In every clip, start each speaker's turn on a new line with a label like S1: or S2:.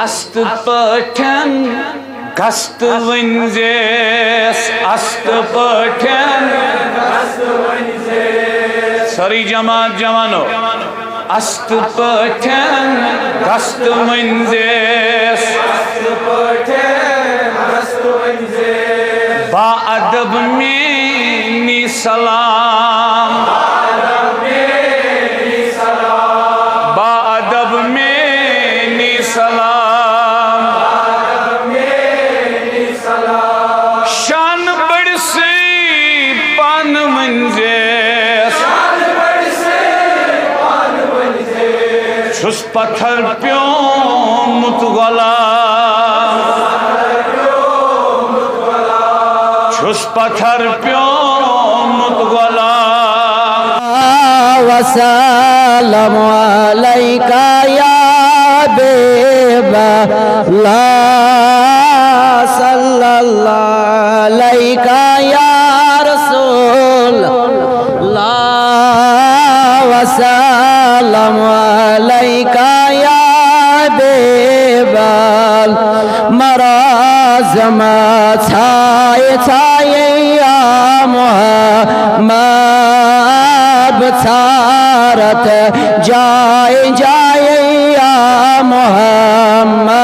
S1: است پٹھن گست ونزیس است پٹھن گست ونزیس سری جماعت جوانو است پٹھن گست ونزیس است پٹھن گست ونزیس با ادب میں سلام با ادب میں سلام شان بڑ سے پان منزیس چھس پتھر پیومت غلام چھس پتھر پیومت غلام
S2: وسلام علیکہ یا حبیب اللہ صلی اللہ علیکہ یا رسول اللہ وسلام علیکہ یا حبیب مرازم چھائے چھائے یا محمد بچارت جائے جائے یا محمد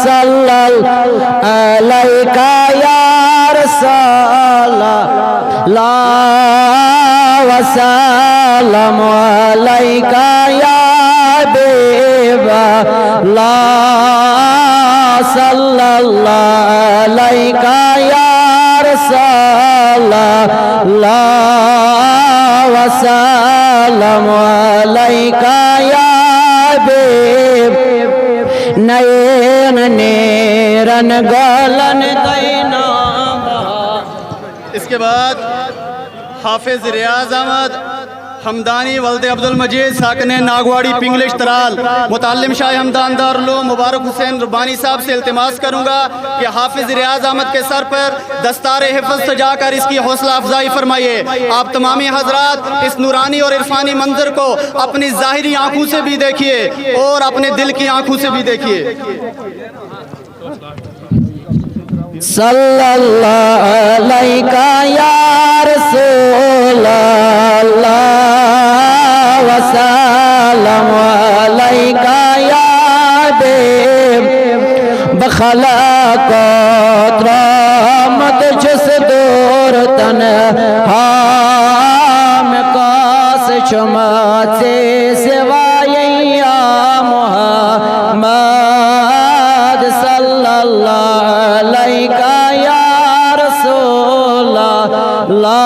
S2: صلی اللہ علیکہ یا رسول اللہ وسلام علیکہ یا حبیب اللہ صلی اللہ علیکہ یا رسول اللہ وسلام علیکہ یا حبیب نین نیرن گلن دینا.
S3: اس کے بعد حافظ ریاض احمد حمدانی ولد عبدالمجید ساکن ناگواڑی پنگلش ترال متعلم شاہ حمدان دارالعلوم مبارک حسین ربانی صاحب سے التماس کروں گا کہ حافظ ریاض احمد کے سر پر دستار حفظ سجا کر اس کی حوصلہ افزائی فرمائیے. آپ تمامی حضرات اس نورانی اور عرفانی منظر کو اپنی ظاہری آنکھوں سے بھی دیکھیے اور اپنے دل کی آنکھوں سے بھی دیکھیے.
S2: صلی اللہ علیکہ یا رسول اللہ وسلام علیکہ یا حبیب بخلاقات رحمت جس دور تنہا میں کاس شمات سے سوائے یا محمد صلی اللہ علیکہ یا رسول اللہ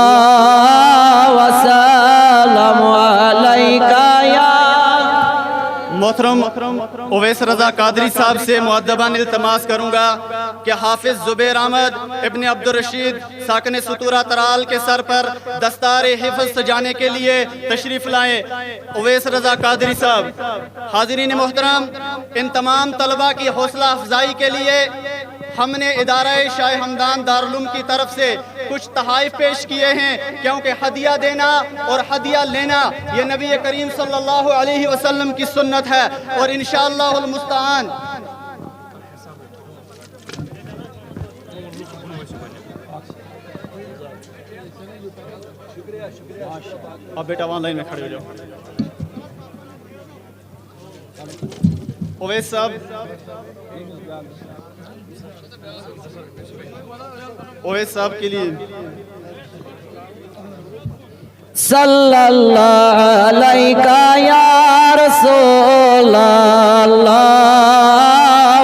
S2: وسلام علیکہ یا.
S3: محترم اویس رضا قادری صاحب سے مؤدباً التماس کروں گا کہ حافظ زبیر احمد ابن عبدالرشید ساکن ستورہ ترال کے سر پر دستار حفظ سجانے کے لیے تشریف لائیں. اویس رضا قادری صاحب. حاضرین محترم، ان تمام طلبہ کی حوصلہ افزائی کے لیے ہم نے ادارہ شاہ حمدان دارالعلوم کی طرف سے کچھ تحائف پیش کیے ہیں، کیونکہ ہدیہ دینا اور ہدیہ لینا یہ نبی کریم صلی اللہ علیہ وسلم کی سنت ہے، اور انشاءاللہ المستعان اب بیٹا وہاں لائن میں کھڑے ہو جاؤ. اویس صاحب، اویس صاحب کے لیے
S2: صلی اللہ علیکہ یا رسول اللہ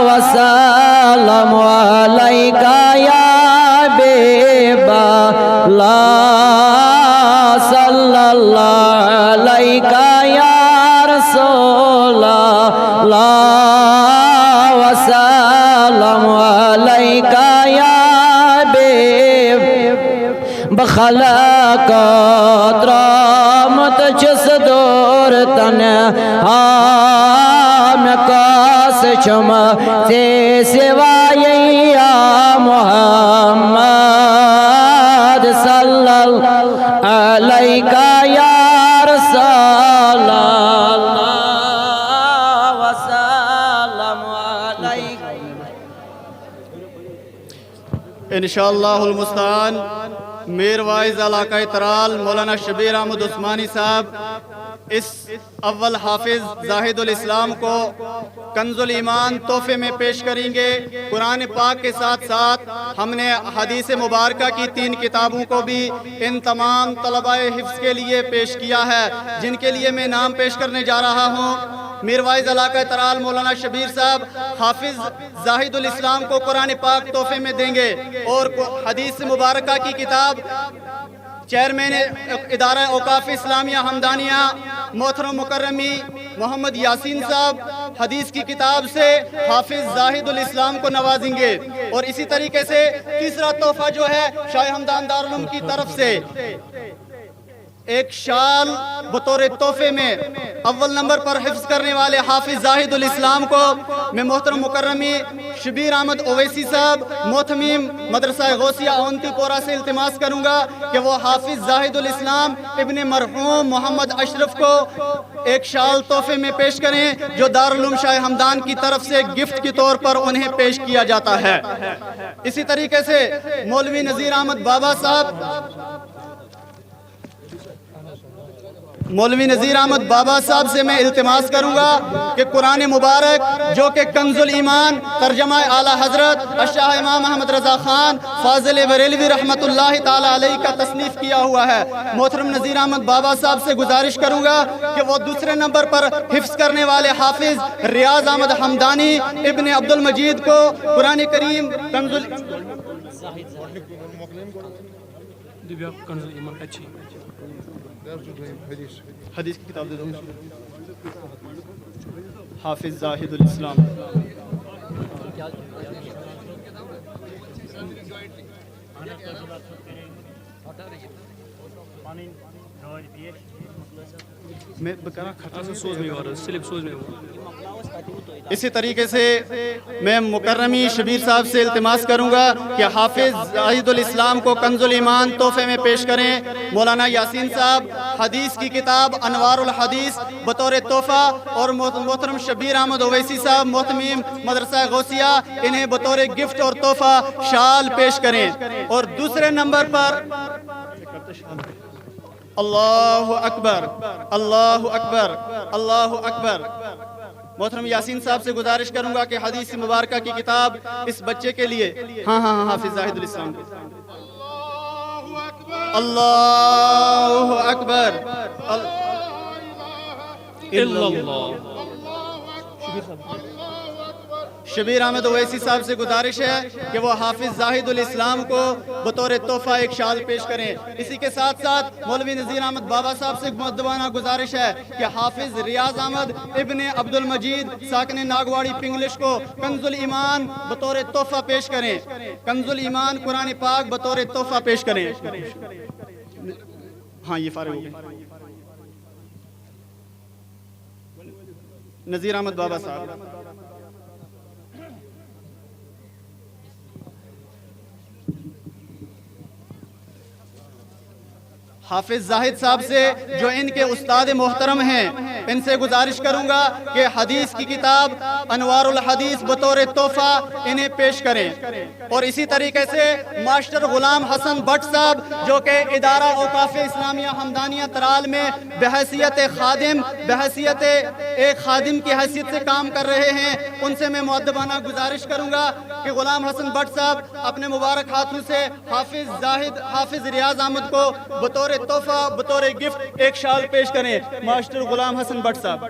S2: وسلام علیکہ یا حبیب اللہ صلی اللہ علیکہ یا رسول اللہ وسلام علیکہ یا حبیب بخلاقات رحمت جس دور تنہا میں کاس شمع سے سوائے یا محمد صلی اللہ علیکہ یا رسول اللہ وسلام
S3: انشاءاللہ المستعان میر وائز علاقہ ترال مولانا شبیر احمد عثمانی صاحب اس اول حافظ زاہد الاسلام کو کنز الایمان تحفے میں پیش کریں گے۔ قرآن پاک کے ساتھ ساتھ ہم نے حدیث مبارکہ کی 3 کتابوں کو بھی ان تمام طلباء حفظ کے لیے پیش کیا ہے، جن کے لیے میں نام پیش کرنے جا رہا ہوں۔ میر وائز علاقہ ترال مولانا شبیر صاحب حافظ زاہد الاسلام کو قرآن پاک تحفے میں دیں گے، اور حدیث مبارکہ کی کتاب چیئرمین ادارہ اوقاف اسلامیہ ہمدانیہ محترم مکرمی محمد یاسین صاحب حدیث کی کتاب سے حافظ زاہد الاسلام کو نوازیں گے۔ اور اسی طریقے سے تیسرا تحفہ جو ہے شاہ ہمدان دارالعلوم کی طرف سے ایک شال بطور تحفے میں اول نمبر پر حفظ کرنے والے حافظ زاہد الاسلام کو میں محترم مکرمی شبیر احمد اویسی صاحب محتمیم مدرسہ غوثیہ اونتی پورہ سے التماس کروں گا کہ وہ حافظ زاہد الاسلام ابن مرحوم محمد اشرف کو ایک شال تحفے میں پیش کریں، جو دارالعلوم شاہ ہمدان کی طرف سے گفٹ کے طور پر انہیں پیش کیا جاتا ہے۔ اسی طریقے سے مولوی نذیر احمد بابا صاحب مولوی نذیر احمد بابا صاحب سے میں التماس کروں گا کہ قرآن مبارک جو کہ کنز الایمان ترجمہ اعلیٰ حضرت الشاہ امام احمد رضا خان فاضل بریلوی رحمۃ اللہ تعالی علیہ کا تصنیف کیا ہوا ہے، محترم نذیر احمد بابا صاحب سے گزارش کروں گا کہ وہ دوسرے نمبر پر حفظ کرنے والے حافظ ریاض احمد حمدانی ابن عبد المجید کو قرآن کریم حدیث کی کتاب دے دو حافظ زاہد الاسلام۔ اسی طریقے سے میں مکرمی شبیر صاحب سے التماس کروں گا کہ حافظ زاہد الاسلام کو کنز الایمان تحفے میں پیش کریں۔ مولانا یاسین صاحب حدیث کی کتاب انوار الحدیث بطور تحفہ، اور محترم شبیر احمد اویسی صاحب محتمیم مدرسہ غوثیہ انہیں بطور گفٹ اور تحفہ شال پیش کریں۔ اور دوسرے نمبر پر اللہ اکبر اللہ اکبر اللہ اکبر محترم یاسین صاحب سے گزارش کروں گا کہ حدیث مبارکہ کی کتاب اس بچے کے لیے حافظ زاہد الاسلام اللہ اکبر شبیر احمد اویسی صاحب سے گزارش ہے کہ وہ حافظ زاہد الاسلام کو بطور تحفہ ایک شال پیش کریں۔ اسی کے ساتھ ساتھ مولوی نذیر احمد بابا صاحب سے مؤدبانہ گزارش ہے کہ حافظ ریاض احمد ابن عبد المجید ساکن ناگواڑی پنگلش کو کنز الایمان بطور تحفہ پیش کریں۔ کنز الایمان قرآن پاک بطور تحفہ پیش کریں۔ یہ فارغ ہو گئے۔ نذیر احمد بابا صاحب حافظ زاہد صاحب سے جو ان کے استاد محترم ہیں، ان سے گزارش کروں گا کہ حدیث کی کتاب انوار الحدیث بطور تحفہ انہیں پیش کریں۔ اور اسی طریقے سے ماسٹر غلام حسن بٹ صاحب جو کہ ادارہ اوقاف اسلامیہ ہمدانیہ ترال میں بحیثیت ایک خادم کی حیثیت سے کام کر رہے ہیں، ان سے میں مؤدبانہ گزارش کروں گا کہ غلام حسن بٹ صاحب اپنے مبارک ہاتھوں سے حافظ ریاض احمد کو بطور تحفہ بطور گفٹ ایک شال پیش کریں۔ ماسٹر غلام حسن بٹ صاحب۔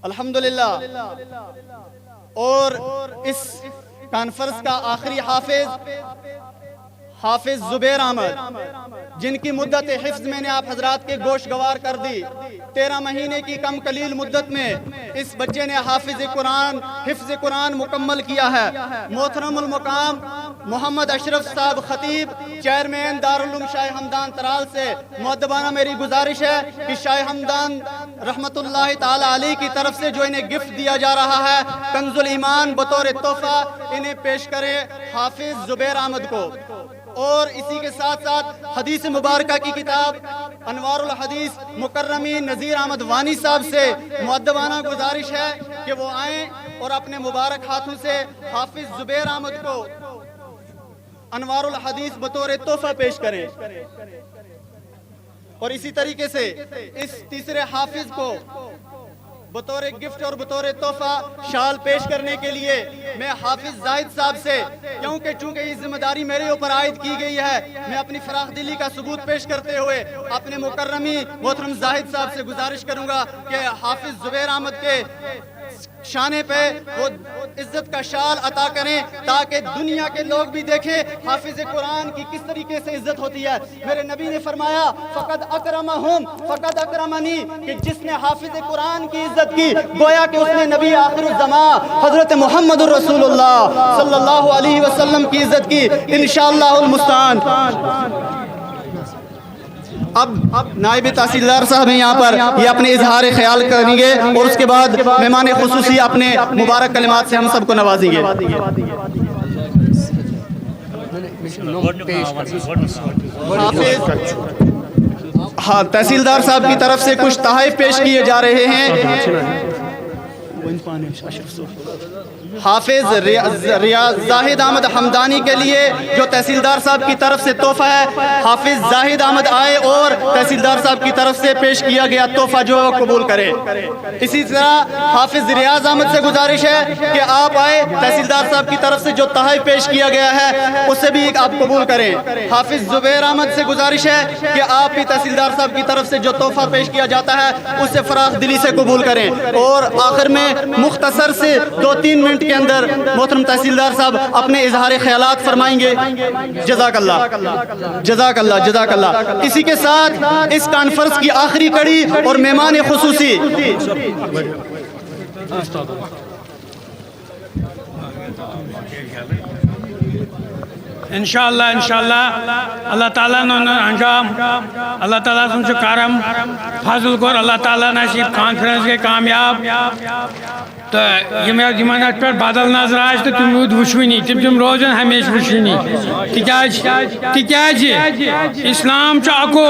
S3: الحمدللہ۔ اور اس کانفرنس کا آخری حافظ زبیر احمد، جن کی مدت حفظ میں نے آپ حضرات کے گوش گوار کر دی۔ 13 مہینے کی کم قلیل مدت میں اس بچے نے حفظ قرآن مکمل کیا ہے۔ محترم المقام محمد اشرف صاحب خطیب چیئرمین دارالعلوم شاہ ہمدان ترال سے مؤدبانہ میری گزارش ہے کہ شاہ ہمدان رحمت اللہ تعالی علیہ کی طرف سے جو انہیں گفٹ دیا جا رہا ہے کنز الایمان بطور تحفہ، انہیں پیش کرے حافظ زبیر احمد کو۔ اور اسی کے ساتھ ساتھ حدیث مبارکہ کی کتاب انوار الحدیث مکرمی نذیر احمد وانی صاحب سے مؤدبانہ گزارش ہے کہ وہ آئیں اور اپنے مبارک ہاتھوں سے حافظ زبیر احمد کو انوار الحدیث بطور تحفہ پیش کریں، اور اسی طریقے سے اس تیسرے حافظ کو بطور گفٹ اور بطور تحفہ شال پیش کرنے کے لیے میں حافظ زاہد صاحب سے، چونکہ یہ ذمہ داری میرے اوپر عائد کی گئی ہے، میں اپنی فراخ دلی کا ثبوت پیش کرتے ہوئے اپنے مکرمی محترم زاہد صاحب سے گزارش کروں گا کہ حافظ زبیر احمد کے شانے پہ وہ عزت کا شال عطا کریں تاکہ دنیا کے لوگ بھی دیکھیں حافظ قرآن کی کس طریقے سے عزت ہوتی ہے۔ میرے نبی نے فرمایا فقد اکرمہم فقد اکرمنی، کہ جس نے حافظ قرآن کی عزت کی گویا کہ اس نے نبی آخر الزمان حضرت محمد رسول اللہ صلی اللہ علیہ وسلم کی عزت کی، انشاءاللہ المستعان۔ اب نائب تحصیلدار صاحب ہیں یہاں پر، یہ اپنے اظہار خیال کریں گے اور اس کے بعد مہمان خصوصی اپنے مبارک کلمات سے ہم سب کو نوازیں گے۔ ہاں، تحصیلدار صاحب کی طرف سے کچھ تحائف پیش کیے جا رہے ہیں۔ حافظ زاہد احمد حمدانی کے لیے جو تحصیلدار صاحب کی طرف سے تحفہ ہے، حافظ زاہد احمد آئے اور تحصیلدار صاحب کی طرف سے پیش کیا گیا تحفہ جو ہے قبول کرے۔ اسی طرح حافظ ریاض احمد سے گزارش ہے کہ آپ آئے، تحصیلدار صاحب کی طرف سے جو تحائف پیش کیا گیا ہے اسے بھی آپ قبول کریں۔ حافظ زبیر احمد سے گزارش ہے کہ آپ بھی تحصیلدار صاحب کی طرف سے جو تحفہ پیش کیا جاتا ہے اسے فراخ دلی سے قبول کریں۔ اور آخر میں مختصر سے 2-3 منٹ کے اندر محترم تحصیلدار صاحب اپنے اظہار خیالات فرمائیں گے۔ جزاک اللہ، جزاک اللہ، جزاک اللہ۔ اسی کے ساتھ اس کانفرنس کی آخری کڑی اور مہمان خصوصی
S4: انشاءاللہ اللہ تعالیٰ نے انجام، اللہ تعالیٰ سن کرم فضل کور، اللہ تعالیٰ نصیب کانفرنس گئی کامیاب، تو یمن ات پہ بدل نظر آج تو تم رود وشونی، تم روزن ہمیشہ وشونی، تکیاز اسلام چھ اکو